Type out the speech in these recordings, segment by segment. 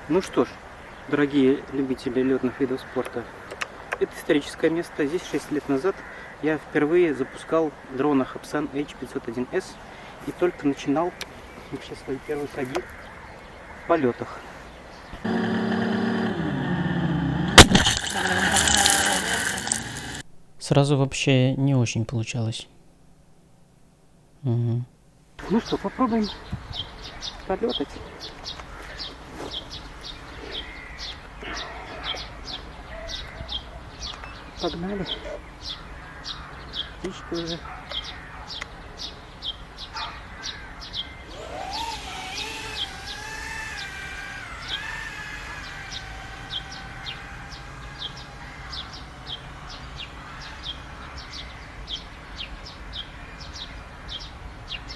Ну что ж, дорогие любители летных видов спорта, это историческое место. Здесь 6 лет назад я впервые запускал дрона Hapsan H501S и только начинал вообще свои первые шаги в полетах. Сразу вообще не очень получалось. Угу. Ну что, попробуем полетать. Погнали. Птички уже.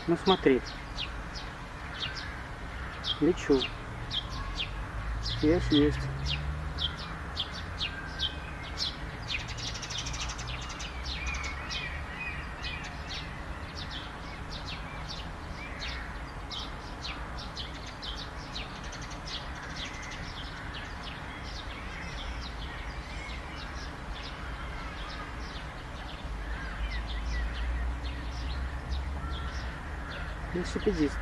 Ну смотри. Лечу. Связь есть. Велосипедист.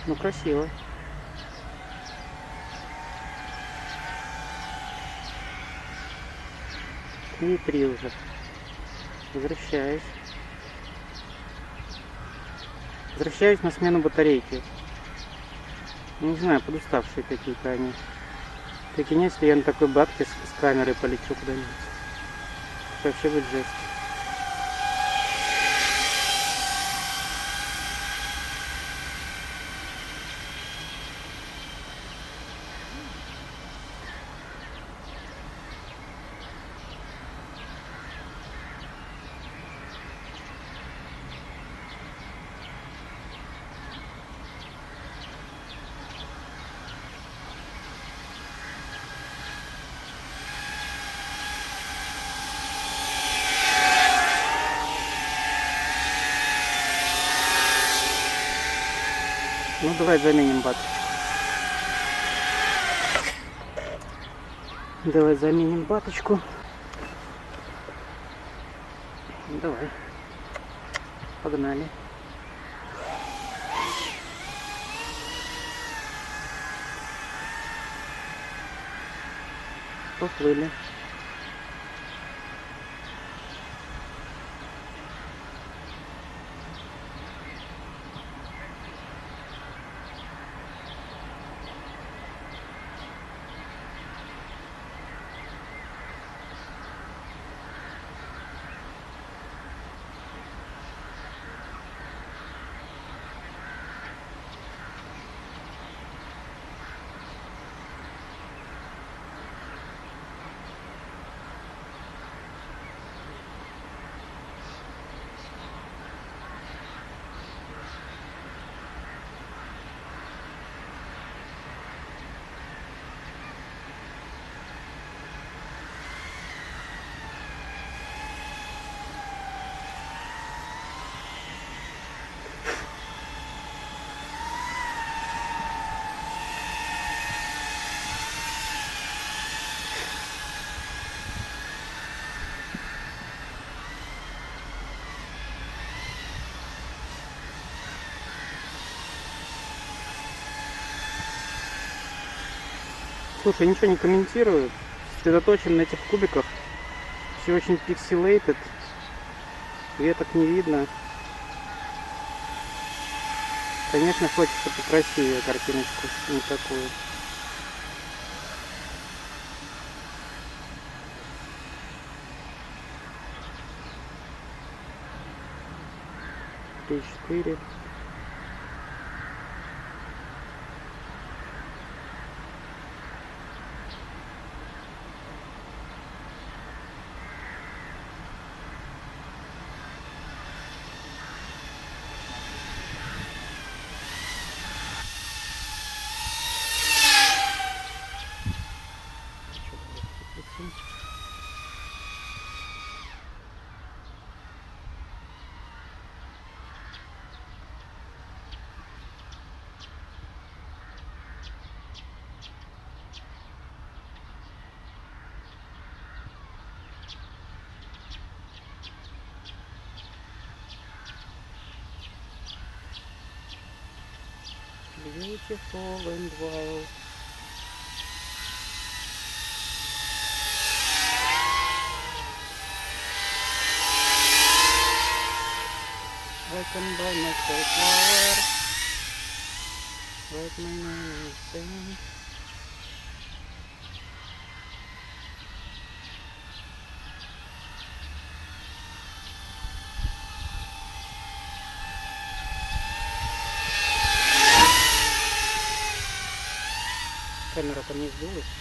Ну красиво. И 3 уже. Возвращаюсь. Возвращаюсь на смену батарейки. Не знаю, подуставшие какие-то они. Прикинь, если я на такой бабке с камерой полечу куда-нибудь. Это вообще будет жесть. Ну давай заменим баточку. Давай заменим баточку. Давай. Погнали. Поплыли. Слушай, ничего не комментирую. Сосредоточен на этих кубиках. Все очень pixelated. Веток не видно. Конечно, хочется покрасивее картиночку, не такую. Три, 4. Beautiful and wild. I can buy myself flower. Write my name is Sam. Камера там не сдулась.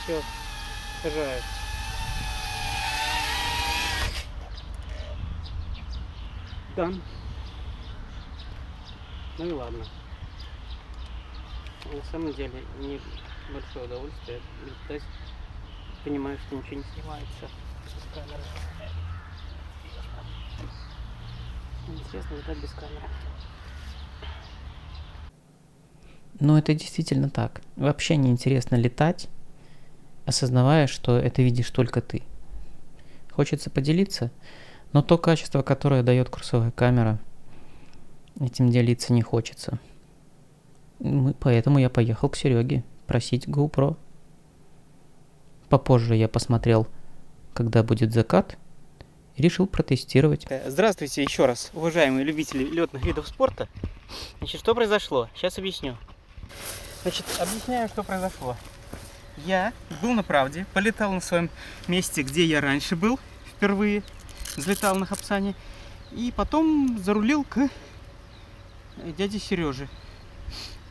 Все, сажает. Дан. Ну и ладно. На самом деле не большое удовольствие летать. Понимаю, что ничего не снимается с камеры. Интересно летать без камеры. Но это действительно так. Вообще неинтересно летать, осознавая, что это видишь только ты. Хочется поделиться, но то качество, которое дает курсовая камера, этим делиться не хочется. Поэтому я поехал к Сереге просить GoPro. Попозже я посмотрел, когда будет закат, и решил протестировать. Здравствуйте еще раз, уважаемые любители летных видов спорта. Значит, что произошло? Сейчас объясню. Значит, объясняю, что произошло. Я был на правде, полетал на своем месте, где я раньше был, впервые взлетал на Хапсане, и потом зарулил к дяде Сереже.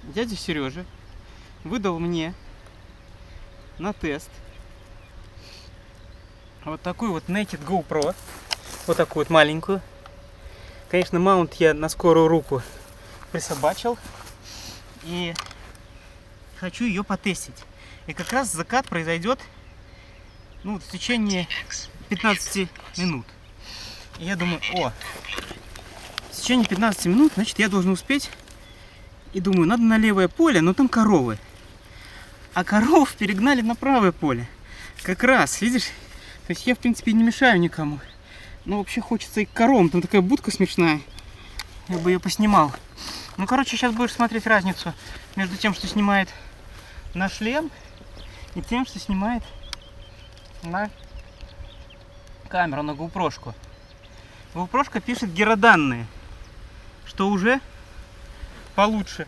Дядя Сережа выдал мне на тест вот такую вот Naked GoPro, вот такую вот маленькую. Конечно, маунт я на скорую руку присобачил и хочу ее потестить. И как раз закат произойдет, ну, в течение 15 минут. И я думаю, в течение 15 минут, значит, я должен успеть. И думаю, надо на левое поле, но там коровы. А коров перегнали на правое поле. Как раз, видишь? То есть я, в принципе, не мешаю никому. Но вообще хочется и к коровам. Там такая будка смешная. Я бы ее поснимал. Ну, короче, сейчас будешь смотреть разницу между тем, что снимает на шлем, и тем, что снимает на камеру, на GoPro-шку. GoPro-шка пишет героданные, что уже получше.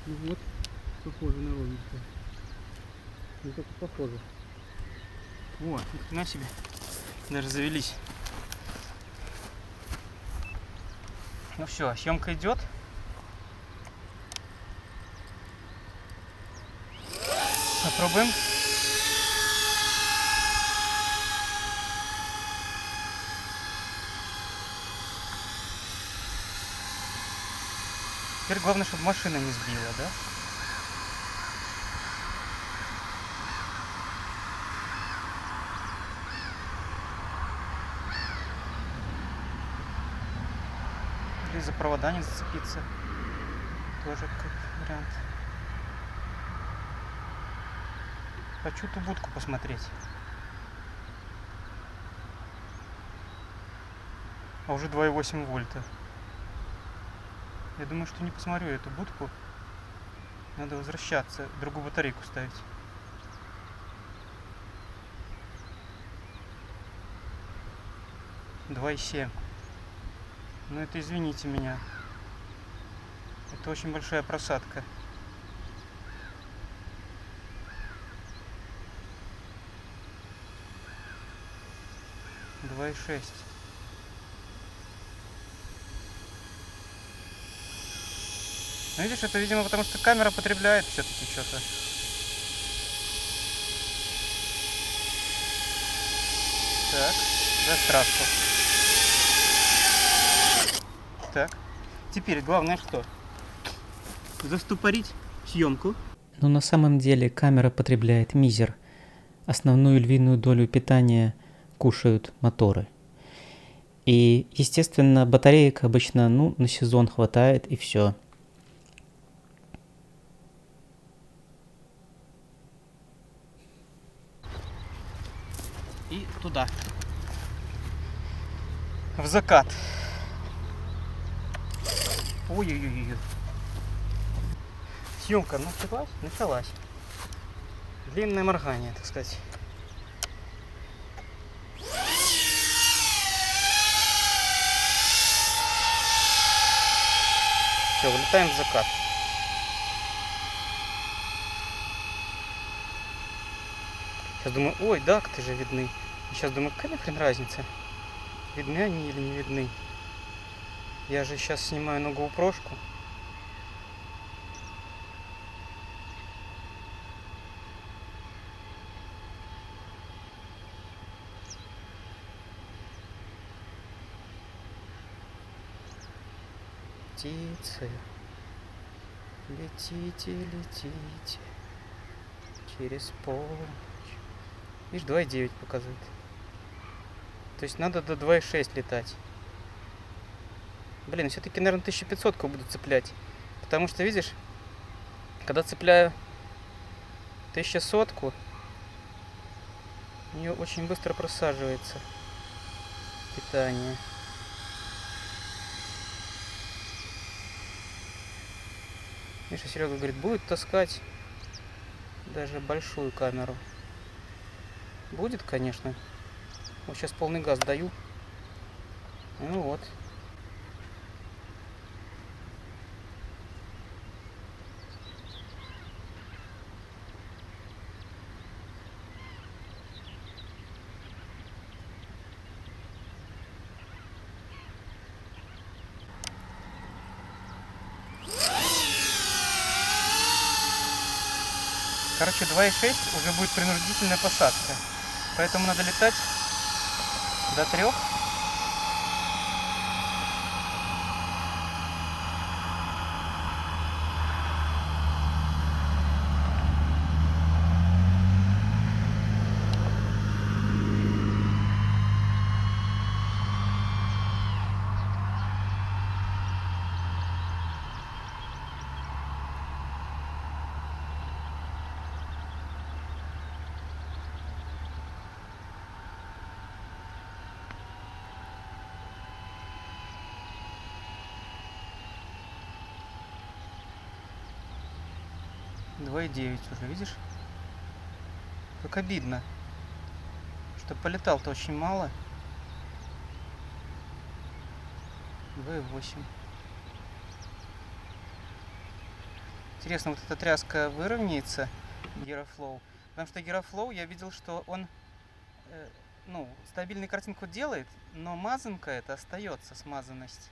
Вот, похоже на ровненькое. Ну, только похоже. Вот, ни хрена себе. Даже завелись. Ну все, съемка идет. Попробуем. Теперь главное, чтобы машина не сбила, да? Или за провода не зацепиться. Тоже как вариант. Хочу ту будку посмотреть. А уже 2,8 вольта. Я думаю, что не посмотрю эту будку. Надо возвращаться, другую батарейку ставить. — 2,7. Ну это извините меня. Это очень большая просадка. — 2,6. Ну, видишь, это, видимо, потому что камера потребляет все-таки что-то. Так, за страшку. Так, теперь главное что? Застопорить съемку. Но на самом деле камера потребляет мизер. основную львиную долю питания кушают моторы. И, естественно, батареек обычно, на сезон хватает и все. И туда. В закат. Ой-ой-ой. Съемка началась? Началась. Длинное моргание, так сказать. Все, вылетаем в закат. Сейчас думаю, ой, дакты же видны. И сейчас думаю, какая нахрен разница? Видны они или не видны? Я же сейчас снимаю на GoPro-шку. Птицы, летите, летите через полночь. Видишь, 2,9 показывает. То есть надо до 2,6 летать. Блин, все-таки, наверное, 1500-ку буду цеплять. Потому что, видишь, когда цепляю 1100-ку, у нее очень быстро просаживается питание. Миша, Серега говорит, будет таскать даже большую камеру. Будет, конечно. Вот сейчас полный газ даю. Ну вот. Короче, 2,6 уже будет принудительная посадка. Поэтому надо летать до 3. Два и 9 уже, видишь? Как обидно, что полетал-то очень мало. 2,8. Интересно, вот эта тряска выровняется, Герафлоу. Потому что Герафлоу, я видел, что он стабильную картинку делает, но мазанка это остается, смазанность.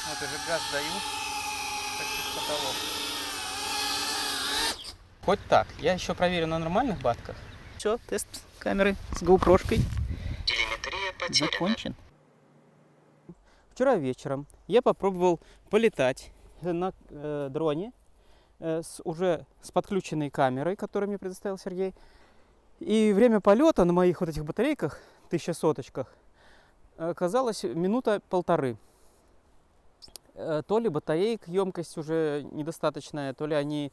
Вот уже газ даю, почти потолок. Хоть так. Я еще проверю на нормальных батках. Все, тест камеры с GoPro-шкой закончен. Вчера вечером я попробовал полетать на дроне уже с подключенной камерой, которую мне предоставил Сергей. И время полета на моих вот этих батарейках, 1100-очках, оказалось минута полторы. То ли батареек емкость уже недостаточная, то ли они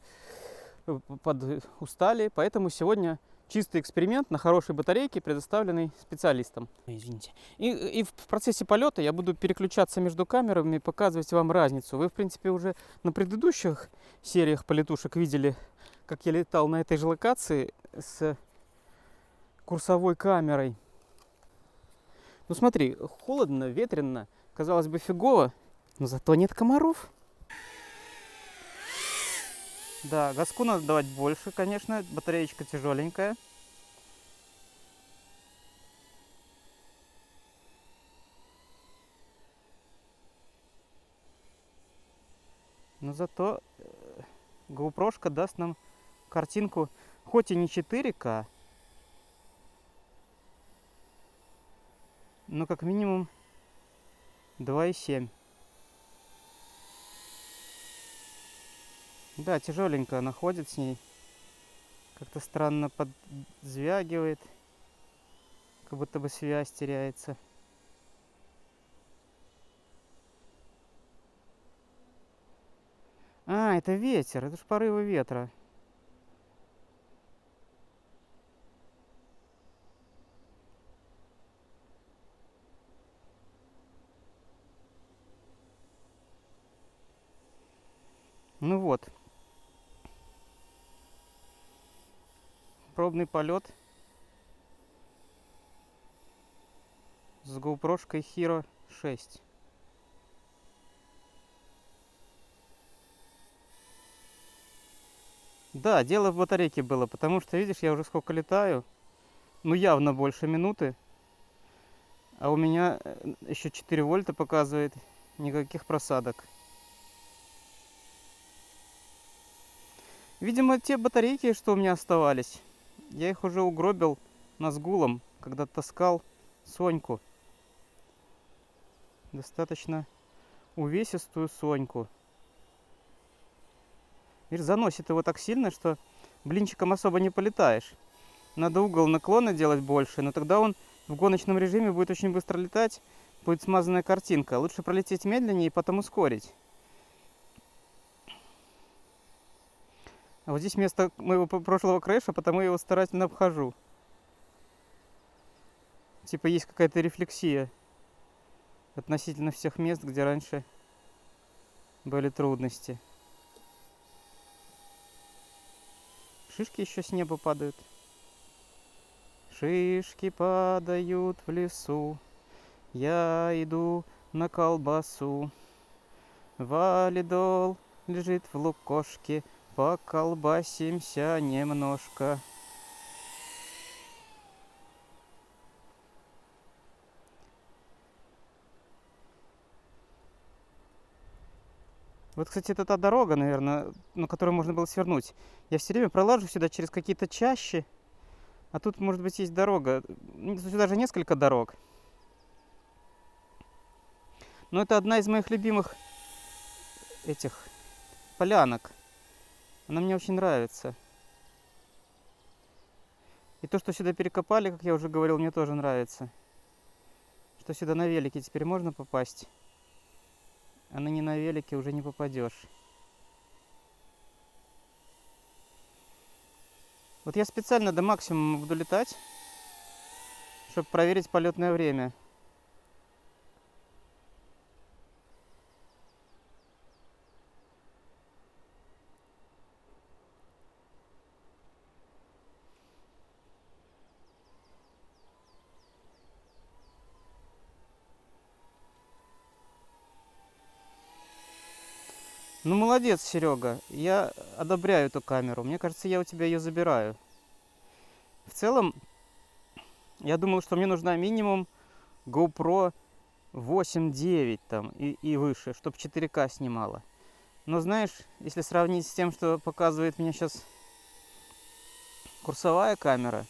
устали. Поэтому сегодня чистый эксперимент на хорошей батарейке, предоставленный специалистом. Извините. И в процессе полета я буду переключаться между камерами, показывать вам разницу. Вы, в принципе, уже на предыдущих сериях полетушек видели, как я летал на этой же локации с курсовой камерой. Ну смотри, холодно, ветрено, казалось бы, фигово, но зато нет комаров. Да, газку надо давать больше, конечно, батареечка тяжеленькая. Но зато GoPro-шка даст нам картинку, хоть и не 4К, но как минимум 2,7. Да, тяжеленько она ходит с ней. Как-то странно подзвягивает. Как будто бы связь теряется. А, это ветер. Это ж порывы ветра. Ну вот. Пробный полет с GoPro-шкой Hero 6. Да, дело в батарейке было, потому что, видишь, я уже сколько летаю, ну явно больше минуты, а у меня еще 4 вольта показывает, никаких просадок. Видимо, те батарейки, что у меня оставались, я их уже угробил назгулом, когда таскал Соньку. Достаточно увесистую Соньку. Видишь, заносит его так сильно, что блинчиком особо не полетаешь. Надо угол наклона делать больше, но тогда он в гоночном режиме будет очень быстро летать, будет смазанная картинка. Лучше пролететь медленнее и потом ускорить. А вот здесь место моего прошлого крэша, потому я его старательно обхожу. Типа есть какая-то рефлексия относительно всех мест, где раньше были трудности. Шишки еще с неба падают. Шишки падают в лесу, я иду на колбасу. Валидол лежит в лукошке, поколбасимся немножко. Вот, кстати, это та дорога, наверное, на которую можно было свернуть. Я все время пролажу сюда через какие-то чащи, а тут, может быть, есть дорога. Тут даже несколько дорог. Но это одна из моих любимых этих полянок. Она мне очень нравится. И то, что сюда перекопали, как я уже говорил, мне тоже нравится. Что сюда на велике теперь можно попасть, а на не на велике уже не попадешь. Вот я специально до максимума буду летать, чтобы проверить полетное время. Ну, молодец, Серега. Я одобряю эту камеру. Мне кажется, я у тебя ее забираю. В целом, я думал, что мне нужна минимум GoPro 8-9 там и выше, чтобы 4К снимала. Но знаешь, если сравнить с тем, что показывает мне сейчас курсовая камера,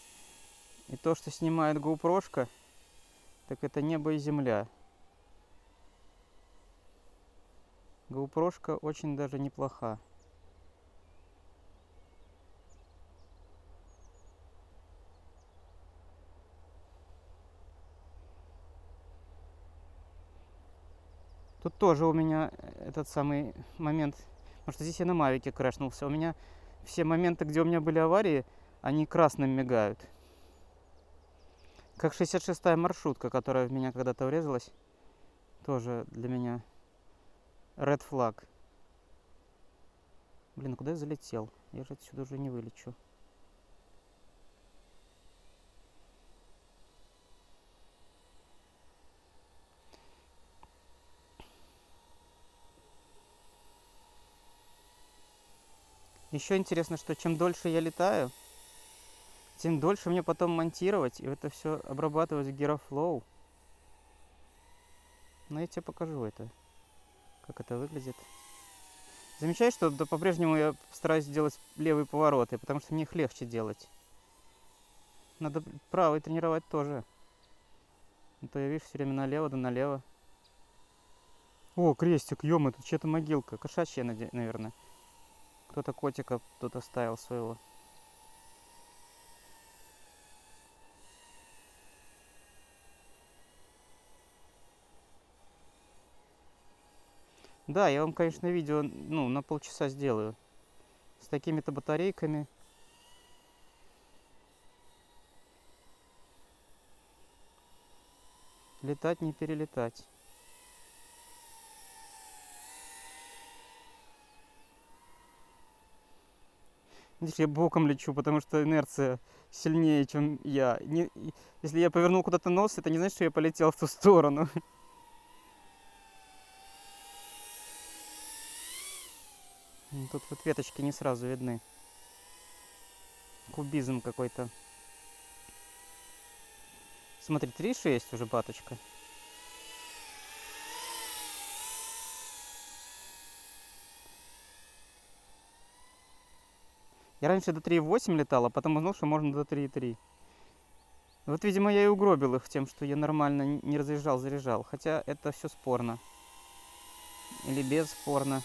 и то, что снимает GoPro-шка, так это небо и земля. GoPro-шка очень даже неплоха. Тут тоже у меня этот самый момент, потому что здесь я на Мавике крэшнулся. У меня все моменты, где у меня были аварии, они красным мигают. Как 66-я маршрутка, которая в меня когда-то врезалась, тоже для меня red flag. Блин, а куда я залетел? Я же отсюда уже не вылечу. Еще интересно, что чем дольше я летаю, тем дольше мне потом монтировать и это все обрабатывать в GearFlow. Но я тебе покажу это, как это выглядит. Замечаешь, что по-прежнему я стараюсь делать левые повороты, потому что мне их легче делать. Надо правый тренировать тоже. А то я, видишь, все время налево да налево. О, крестик, ё тут чья-то могилка. Кошачья, наверное. Кто-то котика тут оставил своего. Да, я вам, конечно, видео, ну, на полчаса сделаю. С такими-то батарейками. Летать, не перелетать. Видишь, я боком лечу, потому что инерция сильнее, чем я. Если я повернул куда-то нос, это не значит, что я полетел в ту сторону. Тут вот веточки не сразу видны. Кубизм какой-то. Смотри, 3,6 уже баточка. Я раньше до 3,8 летал, а потом узнал, что можно до 3,3. Вот, видимо, я и угробил их тем, что я нормально не разъезжал, заряжал. Хотя это все спорно. Или бесспорно.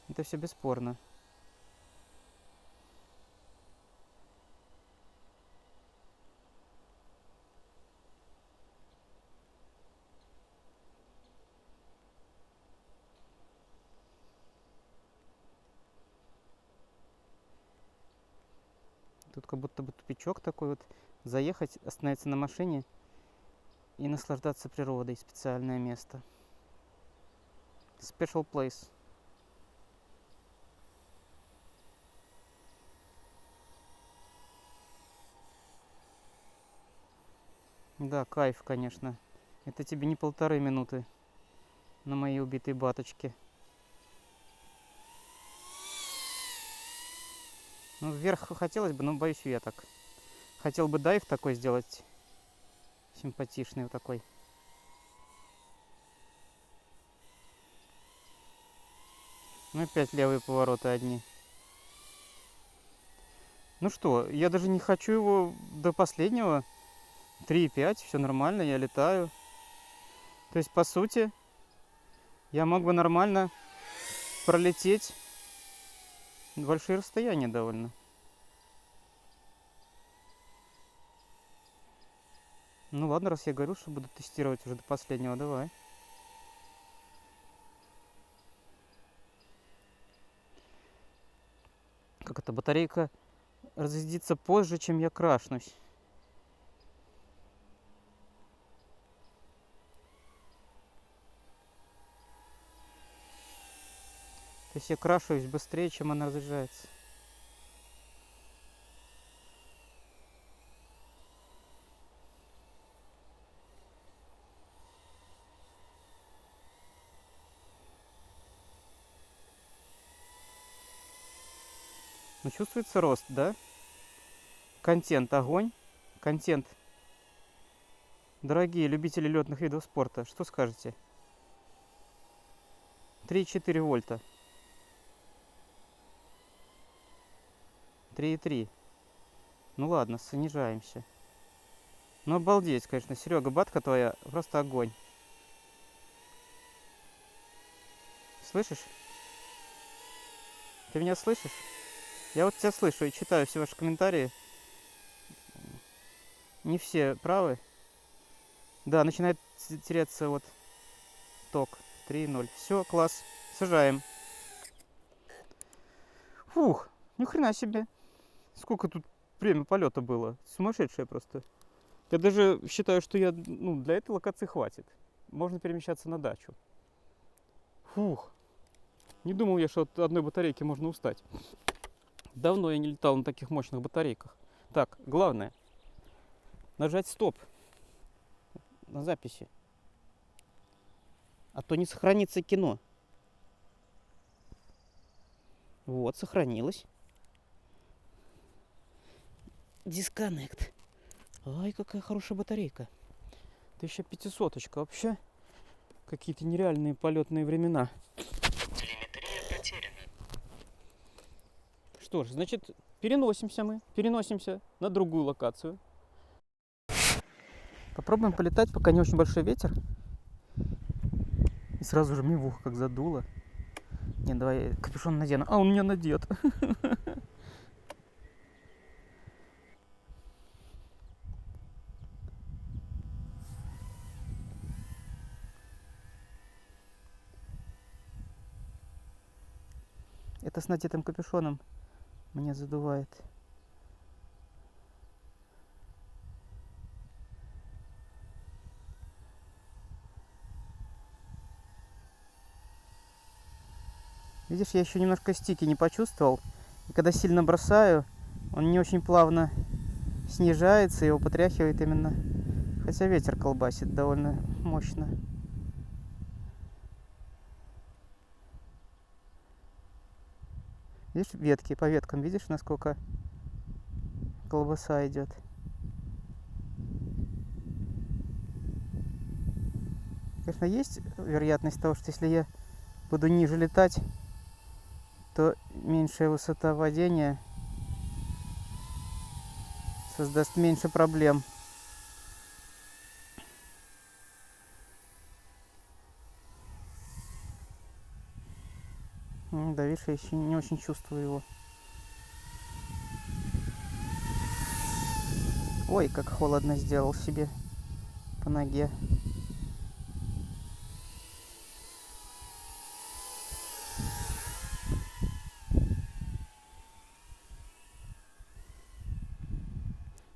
Это все бесспорно. Тут как будто бы тупичок такой вот. Заехать, остановиться на машине и наслаждаться природой. Специальное место. Special place. Да, кайф, конечно. Это тебе не 1,5 минуты на моей убитой баточке. Ну, вверх хотелось бы, но боюсь веток. Хотел бы дайв такой сделать. Симпатичный вот такой. Ну, опять левые повороты одни. Ну что, я даже не хочу его до последнего. 3,5, все нормально, я летаю. То есть, по сути, я мог бы нормально пролететь большие расстояния довольно. Ну ладно, раз я говорю, что буду тестировать уже до последнего, давай. Как эта батарейка разрядится позже, чем я крашнусь. То есть я крашусь быстрее, чем она разряжается. Ну, чувствуется рост, да? Контент огонь. Контент. Дорогие любители летных видов спорта, что скажете? 3,4 вольта. 3,3. Ну ладно, снижаемся. Ну обалдеть, конечно, Серега, батка твоя просто огонь. Слышишь? Ты меня слышишь? Я вот тебя слышу и читаю все ваши комментарии. Не все правы. Да, начинает теряться вот ток. 3,0. Все, класс. Сажаем. Фух, ни хрена себе. Сколько тут время полета было. Сумасшедшее просто. Я даже считаю, что для этой локации хватит. Можно перемещаться на дачу. Фух. Не думал я, что от одной батарейки можно устать. Давно я не летал на таких мощных батарейках. Так, главное. Нажать стоп на записи. А то не сохранится кино. Вот, сохранилось. Дисконнект. Ай, какая хорошая батарейка. 1500-очка. Вообще какие-то нереальные полетные времена. Телеметрия потеряна. Что ж, значит, переносимся на другую локацию. Попробуем полетать, пока не очень большой ветер. И сразу же мне в ухо как задуло. Не, давай я капюшон надену. А, он у меня надет. Это с надетым капюшоном меня задувает. Видишь, я еще немножко стики не почувствовал. И когда сильно бросаю, он не очень плавно снижается, его потряхивает именно. Хотя ветер колбасит довольно мощно. Видишь, ветки по веткам, видишь, насколько колбаса идет. Конечно, есть вероятность того, что если я буду ниже летать, то меньшая высота падения создаст меньше проблем. Да, видишь, я еще не очень чувствую его. Ой, как холодно сделал себе по ноге.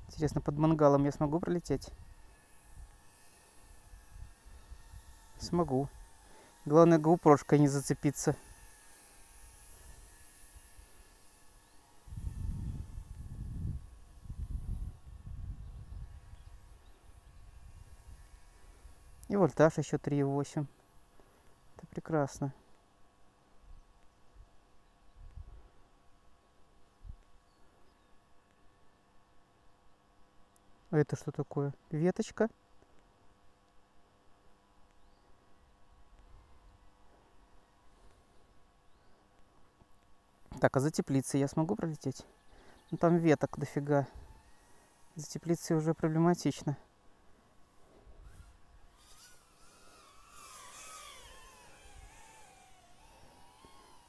Интересно, под мангалом я смогу пролететь? Смогу. Главное, GoPro-шкой не зацепиться. И вольтаж еще 3,8. Это прекрасно. А это что такое? Веточка. Так, а за теплицей я смогу пролететь? Ну там веток дофига. За теплицей уже проблематично.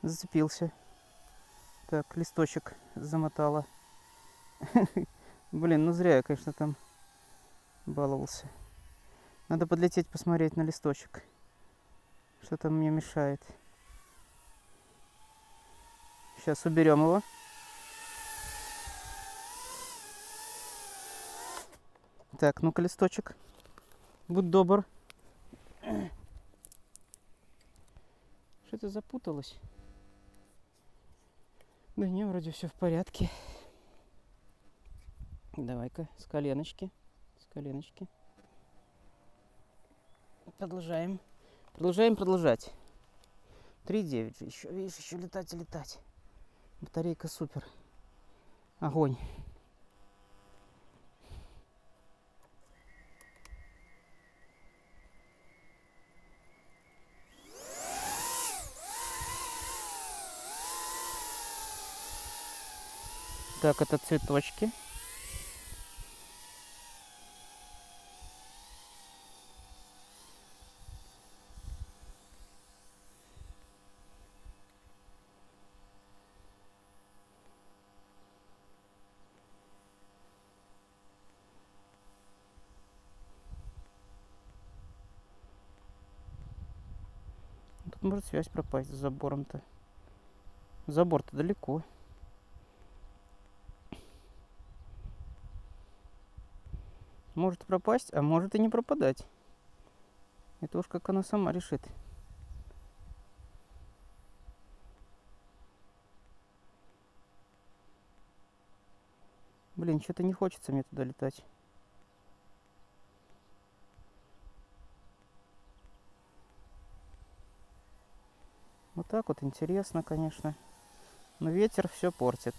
Зацепился. Так, листочек замотала. Блин, ну зря я, конечно, там баловался. Надо подлететь посмотреть на листочек. Что там мне мешает. Сейчас уберем его. Так, ну-ка, листочек. Будь добр. Что-то запуталось. Да не, вроде все в порядке. Давай-ка с коленочки. С коленочки. Продолжаем. Продолжаем продолжать. 3,9 же еще. Видишь, еще летать и летать. Батарейка супер. Огонь. Так, это цветочки. Тут может связь пропасть с забором-то. Забор-то далеко. Может пропасть, а может и не пропадать. Это уж как она сама решит. Блин, что-то не хочется мне туда летать. Вот так вот интересно, конечно. Но ветер все портит.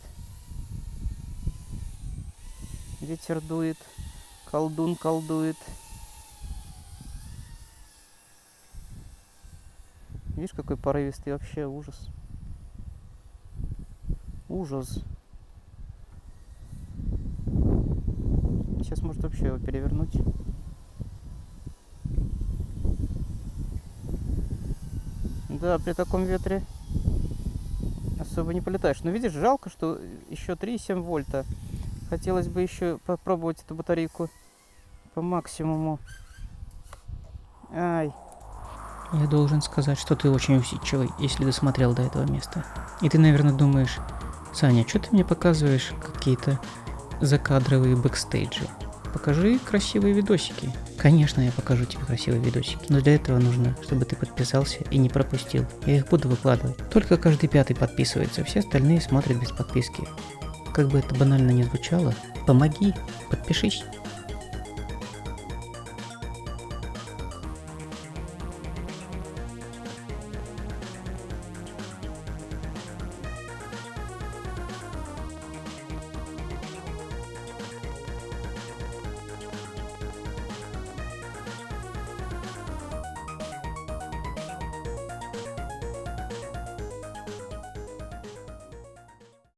Ветер дует, колдун колдует. Видишь, какой порывистый, вообще ужас. Ужас. Сейчас может вообще его перевернуть. Да, при таком ветре особо не полетаешь. Но видишь, жалко, что еще 3,7 вольта. Хотелось бы еще попробовать эту батарейку по максимуму. Ай. Я должен сказать, что ты очень усидчивый, если досмотрел до этого места. И ты, наверное, думаешь, Саня, что ты мне показываешь какие-то закадровые бэкстейджи? Покажи красивые видосики. Конечно, я покажу тебе красивые видосики, но для этого нужно, чтобы ты подписался и не пропустил. Я их буду выкладывать. Только каждый 5-й подписывается, все остальные смотрят без подписки. Как бы это банально ни звучало, помоги, подпишись.